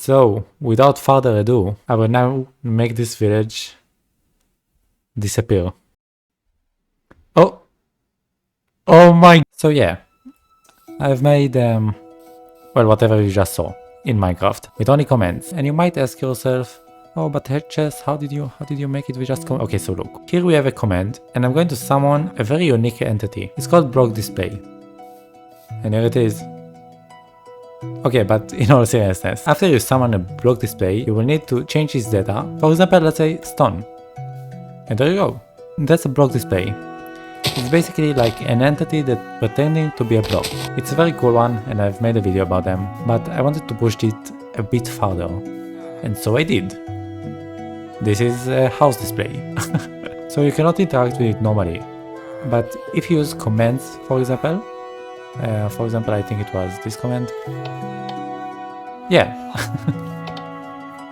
So, without further ado, I will now make this village disappear. Oh! Oh my... So yeah, I've made, well, whatever you just saw in Minecraft, with only comments. And you might ask yourself, oh, but Hedges, how did you make it with just comment? Okay, so look, here we have a command, and I'm going to summon a very unique entity. It's called block display. And here it is. Okay, but in all seriousness, after you summon a block display, you will need to change its data. For example, let's say stone. And there you go. That's a block display. It's basically like an entity that's pretending to be a block. It's a very cool one, and I've made a video about them, but I wanted to push it a bit further. And so I did. This is a house display. So you cannot interact with it normally. But if you use commands, for example, I think it was this command. Yeah.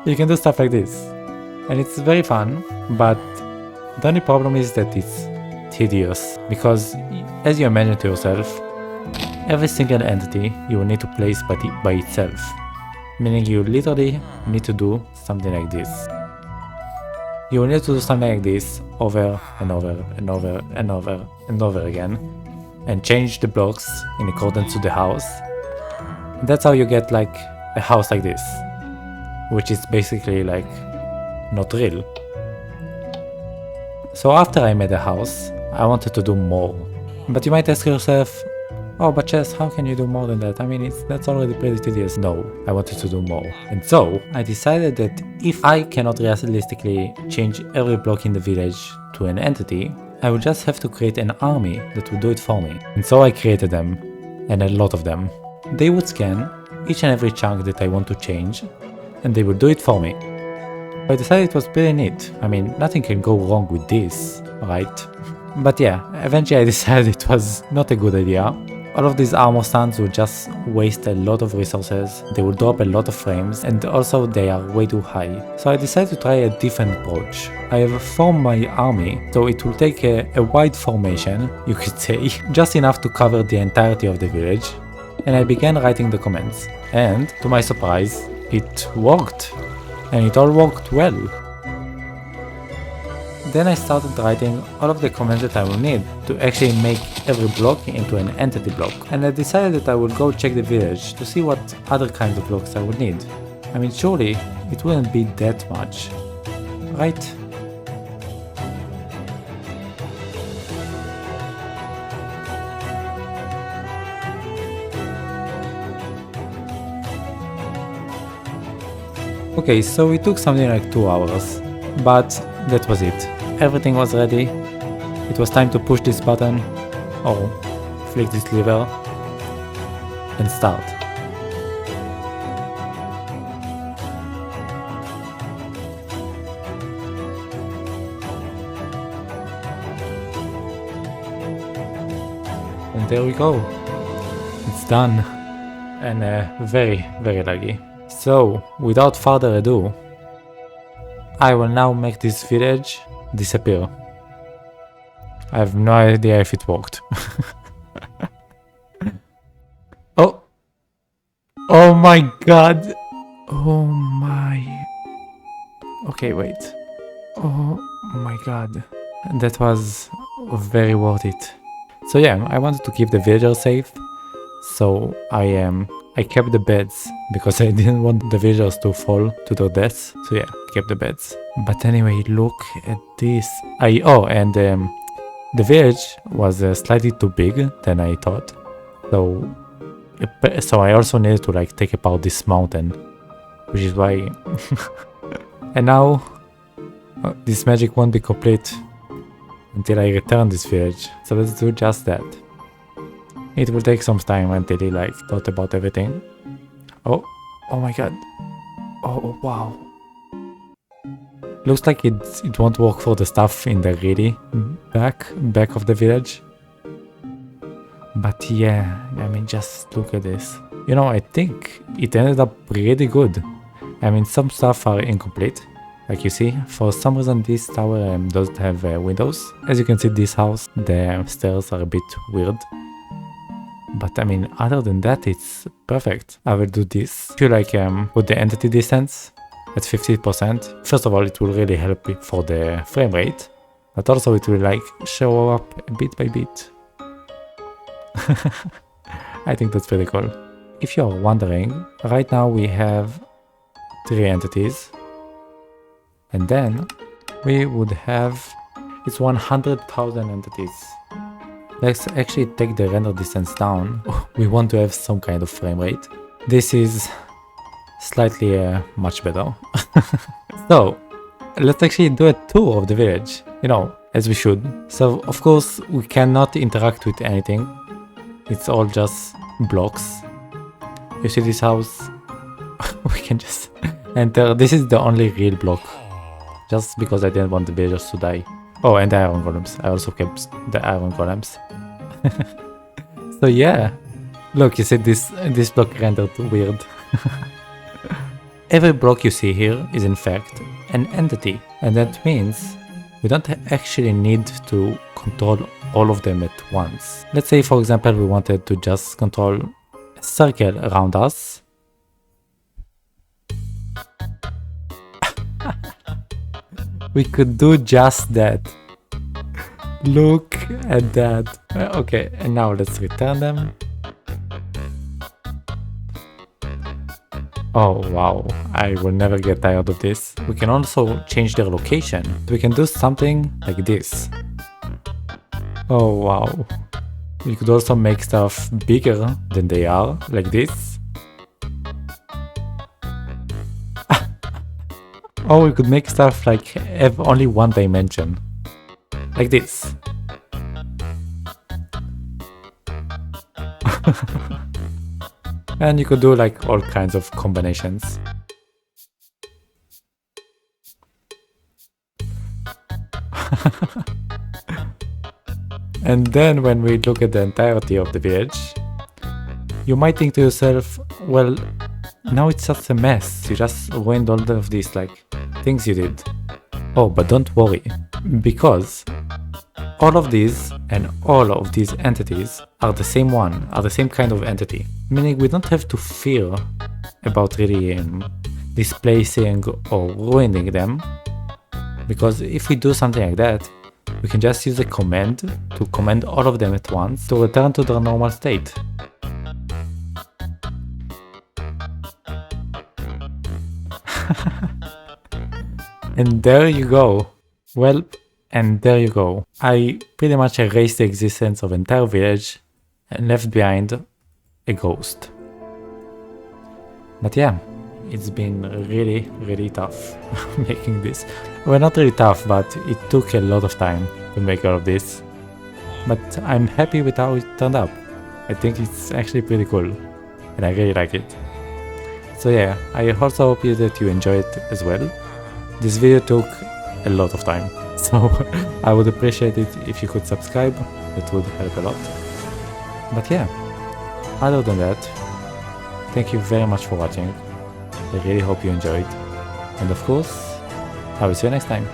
You can do stuff like this. And it's very fun, but the only problem is that it's tedious. Because, as you imagine to yourself, every single entity you will need to place by itself. Meaning you literally need to do something like this. You will need to do something like this over and over and over and over and over again, and change the blocks in accordance to the house. And that's how you get like a house like this, which is basically like not real. So after I made a house, I wanted to do more. But you might ask yourself, oh, but Chess, how can you do more than that? I mean, that's already pretty tedious. No, I wanted to do more. And so, I decided that if I cannot realistically change every block in the village to an entity, I would just have to create an army that would do it for me. And so I created them, and a lot of them. They would scan each and every chunk that I want to change, and they would do it for me. I decided it was pretty neat. I mean, nothing can go wrong with this, right? But yeah, eventually I decided it was not a good idea. All of these armor stands would just waste a lot of resources, they would drop a lot of frames, and also they are way too high. So I decided to try a different approach. I have formed my army, so it will take a wide formation, you could say, just enough to cover the entirety of the village. And I began writing the commands. And, to my surprise, it worked. And it all worked well. Then I started writing all of the commands that I will need to actually make every block into an entity block. And I decided that I would go check the village to see what other kinds of blocks I would need. I mean, surely it wouldn't be that much, right? Okay, so it took something like 2 hours, but that was it. Everything was ready. It was time to push this button, or flick this lever, and start. And there we go. It's done. And very, very laggy. So, without further ado, I will now make this village disappear. I have no idea if it worked. Oh! Oh my god! Oh my... Okay, wait. Oh my god. That was very worth it. So yeah, I wanted to keep the villagers safe. So I kept the beds because I didn't want the villagers to fall to their deaths. So yeah, kept the beds. But anyway, look at this. The village was slightly too big than I thought. So I also needed to like take apart this mountain, which is why. And now this magic won't be complete until I return this village. So let's do just that. It will take some time until he like thought about everything. Oh my god. Oh wow. Looks like it won't work for the stuff in the really back of the village. But yeah, I mean, just look at this. You know, I think it ended up really good. I mean, some stuff are incomplete. Like you see, for some reason this tower doesn't have windows. As you can see, this house, the stairs are a bit weird. But I mean, other than that, it's perfect. I will do this. If you like put the entity distance at 50%, first of all, it will really help for the frame rate, but also it will like show up bit by bit. I think that's pretty cool. If you're wondering, right now we have 3 entities, and then we would have, it's 100,000 entities. Let's actually take the render distance down. We want to have some kind of frame rate. This is slightly much better. So let's actually do a tour of the village, you know, as we should. So of course we cannot interact with anything. It's all just blocks. You see this house? We can just enter. This is the only real block, just because I didn't want the villagers to die. Oh, and the iron golems. I also kept the iron golems. So yeah, look, you see this block rendered weird. Every block you see here is in fact an entity, and that means we don't actually need to control all of them at once. Let's say, for example, we wanted to just control a circle around us. We could do just that. Look at that. Okay, and now let's return them. Oh wow, I will never get tired of this. We can also change their location. We can do something like this. Oh wow. We could also make stuff bigger than they are, like this. Or we could make stuff like have only one dimension, like this. And you could do like all kinds of combinations. And then when we look at the entirety of the village, you might think to yourself, well, now it's just a mess. You just ruined all of these like things you did. Oh, but don't worry, because all of these and all of these entities are the same one, are the same kind of entity. Meaning we don't have to fear about really displacing or ruining them. Because if we do something like that, we can just use a command to command all of them at once to return to their normal state. And there you go. Well, and there you go. I pretty much erased the existence of entire village and left behind a ghost. But yeah, it's been really tough making this. Well, not really tough, but it took a lot of time to make all of this. But I'm happy with how it turned out. I think it's actually pretty cool, and I really like it. So yeah, I also hope that you enjoy it as well. This video took a lot of time, so I would appreciate it if you could subscribe. It would help a lot. But yeah, other than that, thank you very much for watching. I really hope you enjoyed, and of course, I will see you next time.